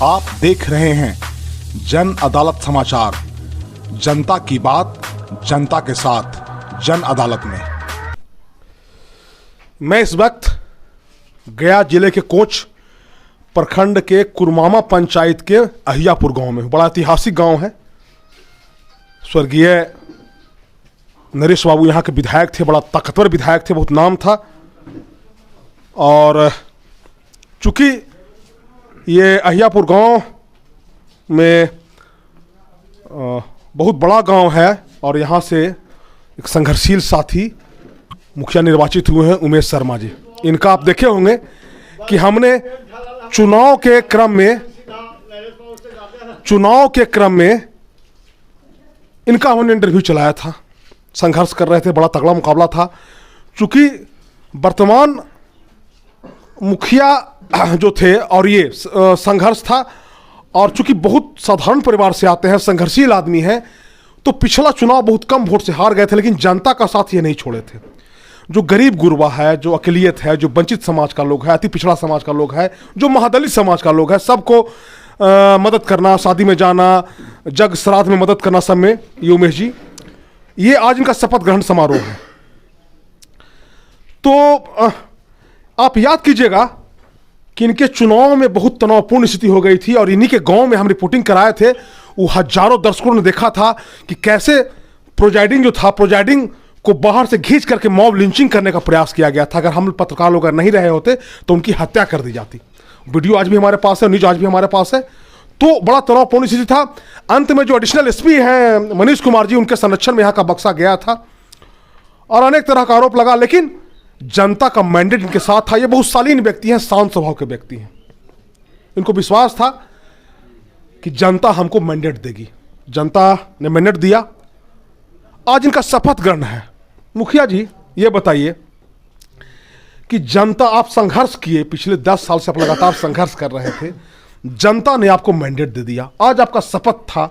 आप देख रहे हैं जन अदालत समाचार। जनता की बात जनता के साथ जन अदालत में। मैं इस वक्त गया जिले के कोच प्रखंड के कुरमामा पंचायत के अहियापुर गांव में। बड़ा ऐतिहासिक गांव है। स्वर्गीय नरेश बाबू यहाँ के विधायक थे, बड़ा ताकतवर विधायक थे, बहुत नाम था। और चूंकि ये अहियापुर गांव में बहुत बड़ा गांव है और यहाँ से एक संघर्षशील साथी मुखिया निर्वाचित हुए हैं उमेश शर्मा जी। इनका आप देखे होंगे कि हमने चुनाव के क्रम में इनका हमने इंटरव्यू चलाया था। संघर्ष कर रहे थे, बड़ा तगड़ा मुकाबला था। चूंकि वर्तमान मुखिया जो थे और ये संघर्ष था, और चूंकि बहुत साधारण परिवार से आते हैं, संघर्षशील आदमी हैं, तो पिछला चुनाव बहुत कम वोट से हार गए थे, लेकिन जनता का साथ ये नहीं छोड़े थे। जो गरीब गुरबा है, जो अकलियत है, जो वंचित समाज का लोग है, अति पिछड़ा समाज का लोग है, जो महादलित समाज का लोग है, सबको मदद करना, शादी में जाना, जग श्राद्ध में मदद करना, सब में ये उमेश जी, ये आज इनका शपथ ग्रहण समारोह है। तो आप याद कीजिएगा कि इनके चुनाव में बहुत तनावपूर्ण स्थिति हो गई थी और इन्हीं के गांव में हम रिपोर्टिंग कराए थे। वो हजारों दर्शकों ने देखा था कि कैसे प्रोजाइडिंग को बाहर से खींच करके मॉब लिंचिंग करने का प्रयास किया गया था। अगर हम पत्रकार लोग अगर नहीं रहे होते तो उनकी हत्या कर दी जाती। वीडियो आज भी हमारे पास है, न्यूज आज भी हमारे पास है। तो बड़ा तनावपूर्ण स्थिति था। अंत में जो एडिशनल एसपी हैं मनीष कुमार जी, उनके संरक्षण में यहाँ का बक्सा गया था और अनेक तरह का आरोप लगा, लेकिन जनता का मैंडेट इनके साथ था। ये बहुत शालीन व्यक्ति हैं, शांत स्वभाव के व्यक्ति हैं। इनको विश्वास था कि जनता हमको मैंडेट देगी। जनता ने मैंडेट दिया। आज इनका शपथ ग्रहण है। मुखिया जी, ये बताइए कि जनता, आप संघर्ष किए, पिछले 10 साल से आप लगातार संघर्ष कर रहे थे, जनता ने आपको मैंडेट दे दिया, आज आपका शपथ था,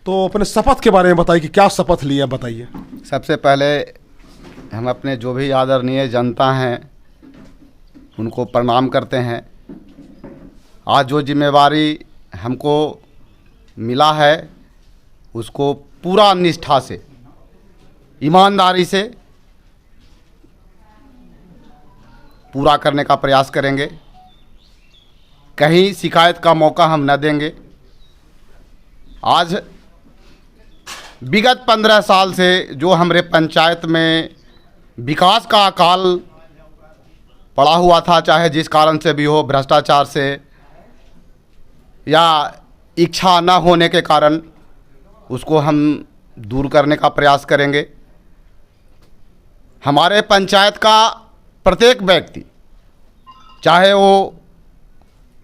तो अपने शपथ के बारे में बताइए कि क्या शपथ लिया, बताइए। सबसे पहले हम अपने जो भी आदरणीय जनता हैं उनको प्रणाम करते हैं। आज जो जिम्मेवारी हमको मिला है उसको पूरा निष्ठा से, ईमानदारी से पूरा करने का प्रयास करेंगे। कहीं शिकायत का मौका हम न देंगे। आज विगत 15 साल से जो हमारे पंचायत में विकास का अकाल पड़ा हुआ था, चाहे जिस कारण से भी हो, भ्रष्टाचार से या इच्छा न होने के कारण, उसको हम दूर करने का प्रयास करेंगे। हमारे पंचायत का प्रत्येक व्यक्ति, चाहे वो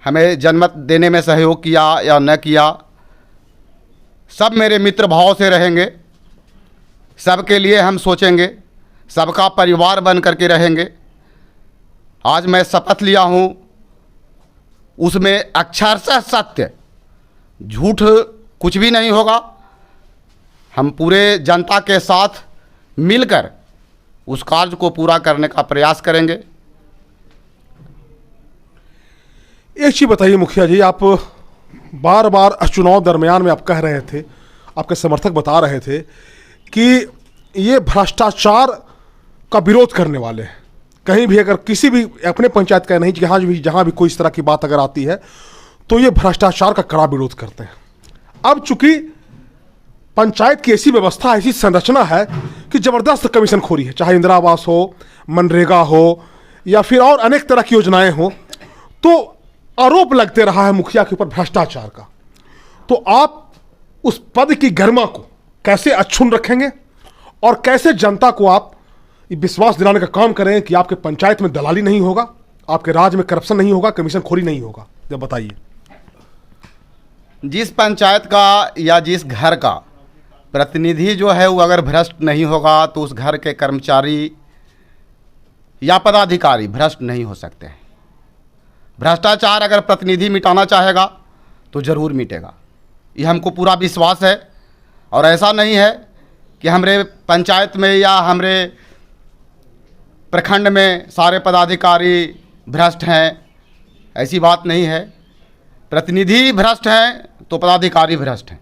हमें जन्मत देने में सहयोग किया या न किया, सब मेरे मित्र भाव से रहेंगे। सबके लिए हम सोचेंगे, सबका परिवार बन करके रहेंगे। आज मैं शपथ लिया हूँ, उसमें अक्षरशः सत्य, झूठ कुछ भी नहीं होगा। हम पूरे जनता के साथ मिलकर उस कार्य को पूरा करने का प्रयास करेंगे। एक चीज़ बताइए मुखिया जी, आप बार बार चुनाव दरमियान में आप कह रहे थे, आपके समर्थक बता रहे थे कि ये भ्रष्टाचार का विरोध करने वाले हैं। कहीं भी अगर किसी भी अपने पंचायत का नहीं, जहाँ भी कोई इस तरह की बात अगर आती है तो ये भ्रष्टाचार का कड़ा विरोध करते हैं। अब चूंकि पंचायत की ऐसी व्यवस्था, ऐसी संरचना है कि जबरदस्त कमीशन खोरी है, चाहे इंदिरा आवास हो, मनरेगा हो या फिर और अनेक तरह की योजनाएं हो, तो आरोप लगते रहा है मुखिया के ऊपर भ्रष्टाचार का। तो आप उस पद की गरिमा को कैसे अक्षुण्ण रखेंगे और कैसे जनता को आप विश्वास दिलाने का काम करें कि आपके पंचायत में दलाली नहीं होगा, आपके राज्य में करप्शन नहीं होगा, कमीशन खोरी नहीं होगा, जब बताइए। जिस पंचायत का या जिस घर का प्रतिनिधि जो है वो अगर भ्रष्ट नहीं होगा तो उस घर के कर्मचारी या पदाधिकारी भ्रष्ट नहीं हो सकते हैं। भ्रष्टाचार अगर प्रतिनिधि मिटाना चाहेगा तो ज़रूर मिटेगा, ये हमको पूरा विश्वास है। और ऐसा नहीं है कि हमारे पंचायत में या हमारे प्रखंड में सारे पदाधिकारी भ्रष्ट हैं, ऐसी बात नहीं है। प्रतिनिधि भ्रष्ट हैं तो पदाधिकारी भ्रष्ट हैं।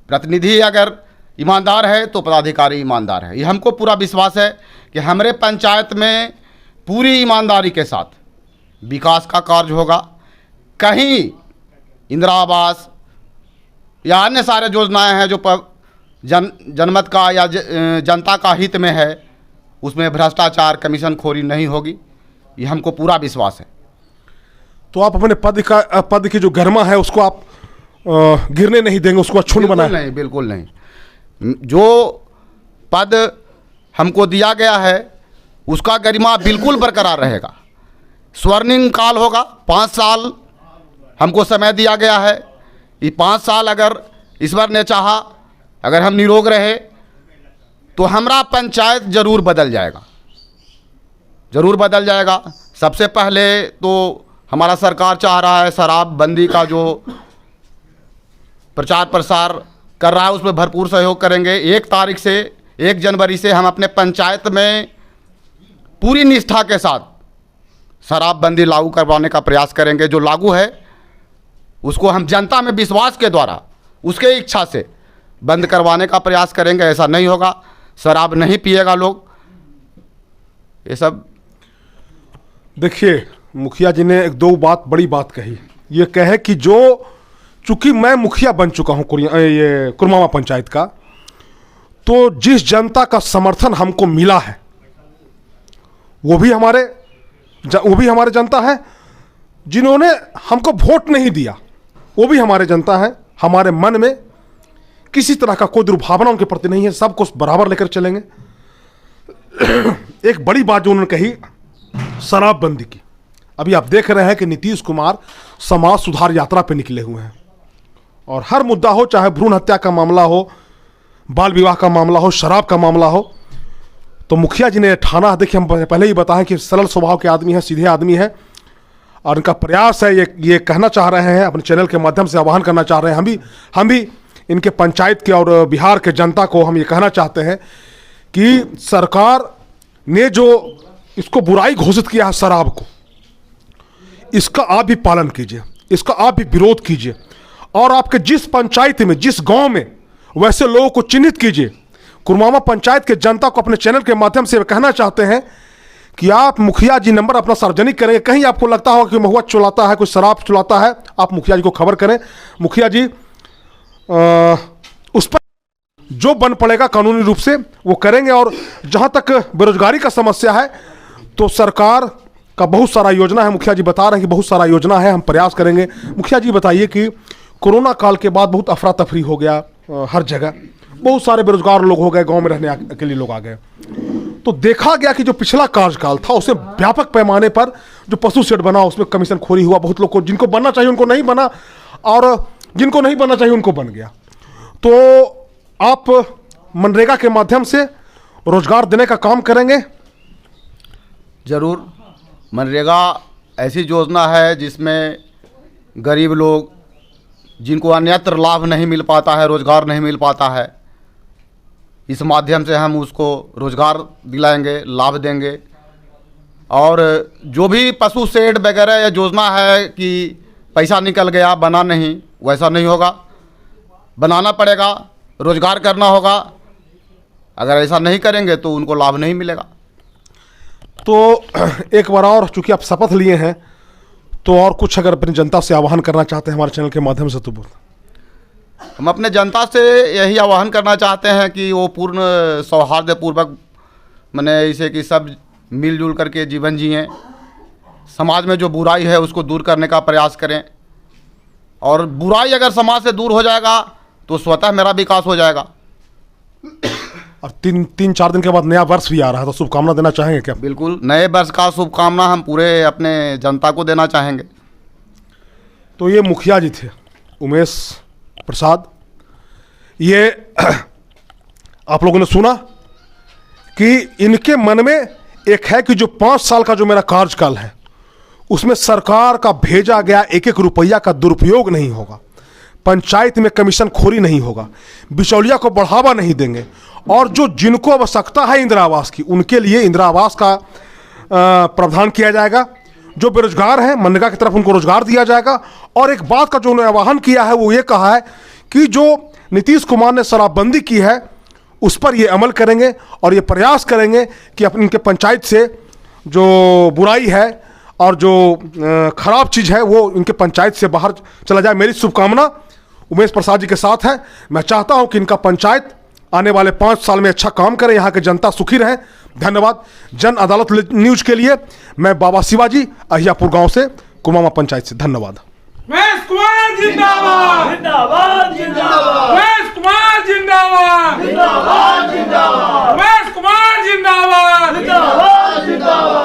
प्रतिनिधि अगर ईमानदार है तो पदाधिकारी ईमानदार है। ये हमको पूरा विश्वास है कि हमारे पंचायत में पूरी ईमानदारी के साथ विकास का कार्य होगा। कहीं इंदिरा आवास या अन्य सारे योजनाएं हैं जो जनमत का या जनता का हित में है, उसमें भ्रष्टाचार कमीशन खोरी नहीं होगी। ये हमको पूरा विश्वास है। तो आप अपने पद की जो गरिमा है उसको आप गिरने नहीं देंगे, उसको अक्षुण्ण बनाए? नहीं, बिल्कुल नहीं। जो पद हमको दिया गया है उसका गरिमा बिल्कुल बरकरार रहेगा। स्वर्णिम काल होगा। 5 साल हमको समय दिया गया है। ये 5 साल अगर ईश्वर ने चाहा, अगर हम निरोग रहे तो हमारा पंचायत जरूर बदल जाएगा, जरूर बदल जाएगा। सबसे पहले तो हमारा सरकार चाह रहा है शराबबंदी का जो प्रचार प्रसार कर रहा है उसमें भरपूर सहयोग करेंगे। 1 जनवरी से हम अपने पंचायत में पूरी निष्ठा के साथ शराबबंदी लागू करवाने का प्रयास करेंगे। जो लागू है उसको हम जनता में विश्वास के द्वारा उसके इच्छा से बंद करवाने का प्रयास करेंगे। ऐसा नहीं होगा, शराब नहीं पिएगा लोग। ये सब देखिए, मुखिया जी ने 1-2 बड़ी बात कही। ये कहे कि जो चूंकि मैं मुखिया बन चुका हूँ ये कुरमामा पंचायत का, तो जिस जनता का समर्थन हमको मिला है वो भी हमारे जनता है। जिन्होंने हमको वोट नहीं दिया वो भी हमारे जनता है। हमारे मन में किसी तरह का कोई दुर्भावना उनके प्रति नहीं है, सबको बराबर लेकर चलेंगे। एक बड़ी बात जो उन्होंने कही शराबबंदी की, अभी आप देख रहे हैं कि नीतीश कुमार समाज सुधार यात्रा पे निकले हुए हैं और हर मुद्दा हो, चाहे भ्रूण हत्या का मामला हो, बाल विवाह का मामला हो, शराब का मामला हो, तो मुखिया जी ने ठाना। देखिए, हम पहले ही बताएं कि सरल स्वभाव के आदमी हैं, सीधे आदमी हैं और उनका प्रयास है ये कहना चाह रहे हैं, अपने चैनल के माध्यम से आह्वान करना चाह रहे हैं। हम भी इनके पंचायत के और बिहार के जनता को हम ये कहना चाहते हैं कि सरकार ने जो इसको बुराई घोषित किया है शराब को, इसका आप भी पालन कीजिए, इसका आप भी विरोध कीजिए और आपके जिस पंचायत में, जिस गांव में वैसे लोगों को चिन्हित कीजिए। कुरमामा पंचायत के जनता को अपने चैनल के माध्यम से कहना चाहते हैं कि आप मुखिया जी नंबर अपना सार्वजनिक करेंगे। कहीं आपको लगता होगा कि महुआ चुलाता है, कोई शराब चुलाता है, आप मुखिया जी को खबर करें। मुखिया जी उस पर जो बन पड़ेगा कानूनी रूप से वो करेंगे। और जहां तक बेरोजगारी का समस्या है तो सरकार का बहुत सारा योजना है। मुखिया जी बता रहे हैं कि बहुत सारा योजना है, हम प्रयास करेंगे। मुखिया जी बताइए कि कोरोना काल के बाद बहुत अफरा तफरी हो गया हर जगह, बहुत सारे बेरोजगार लोग हो गए, गांव में रहने के लिए लोग आ गए। तो देखा गया कि जो पिछला कार्यकाल था उसमें व्यापक पैमाने पर जो पशु शेड बना उसमें कमीशन खोरी हुआ। बहुत लोग को जिनको बनना चाहिए उनको नहीं बना और जिनको नहीं बनना चाहिए उनको बन गया। तो आप मनरेगा के माध्यम से रोजगार देने का काम करेंगे? जरूर। मनरेगा ऐसी योजना है जिसमें गरीब लोग जिनको अन्यत्र लाभ नहीं मिल पाता है, रोजगार नहीं मिल पाता है, इस माध्यम से हम उसको रोजगार दिलाएंगे, लाभ देंगे। और जो भी पशु शेड वगैरह या योजना है कि पैसा निकल गया बना नहीं, वैसा नहीं होगा, बनाना पड़ेगा, रोजगार करना होगा। अगर ऐसा नहीं करेंगे तो उनको लाभ नहीं मिलेगा। तो एक बार और, चूंकि आप शपथ लिए हैं, तो और कुछ अगर अपनी जनता से आह्वान करना चाहते हैं हमारे चैनल के माध्यम से तो बोल। हम अपने जनता से यही आह्वान करना चाहते हैं कि वो पूर्ण सौहार्दपूर्वक माने इसे कि सब मिलजुल करके जीवन जिएं, समाज में जो बुराई है उसको दूर करने का प्रयास करें। और बुराई अगर समाज से दूर हो जाएगा तो स्वतः मेरा विकास हो जाएगा। और 3-4 दिन के बाद नया वर्ष भी आ रहा है, तो शुभकामना देना चाहेंगे क्या? बिल्कुल, नए वर्ष का शुभकामना हम पूरे अपने जनता को देना चाहेंगे। तो ये मुखिया जी थे उमेश प्रसाद। ये आप लोगों ने सुना कि इनके मन में एक है कि जो 5 साल का जो मेरा कार्यकाल है उसमें सरकार का भेजा गया 1-1 रुपया का दुरुपयोग नहीं होगा, पंचायत में कमीशन खोरी नहीं होगा, बिचौलिया को बढ़ावा नहीं देंगे और जो जिनको आवश्यकता है इंदिरा आवास की उनके लिए इंदिरा आवास का प्रावधान किया जाएगा। जो बेरोजगार हैं मनरेगा की तरफ उनको रोजगार दिया जाएगा। और एक बात का जो उन्होंने आह्वान किया है वो ये कहा है कि जो नीतीश कुमार ने शराबबंदी की है उस पर ये अमल करेंगे और ये प्रयास करेंगे कि अपनी इनके पंचायत से जो बुराई है और जो खराब चीज़ है वो इनके पंचायत से बाहर चला जाए। मेरी शुभकामना उमेश प्रसाद जी के साथ है। मैं चाहता हूं कि इनका पंचायत आने वाले 5 साल में अच्छा काम करे, यहाँ के जनता सुखी रहे। धन्यवाद। जन अदालत न्यूज के लिए मैं बाबा शिवाजी अहियापुर गांव से कुमामा पंचायत से। धन्यवाद। उमेश कुमार जिंदाबाद जिंदाबाद जिंदाबाद। उमेश कुमार जिंदाबाद जिंदाबाद जिंदाबाद। उमेश कुमार जिंदाबाद जिंदाबाद जिंदाबाद।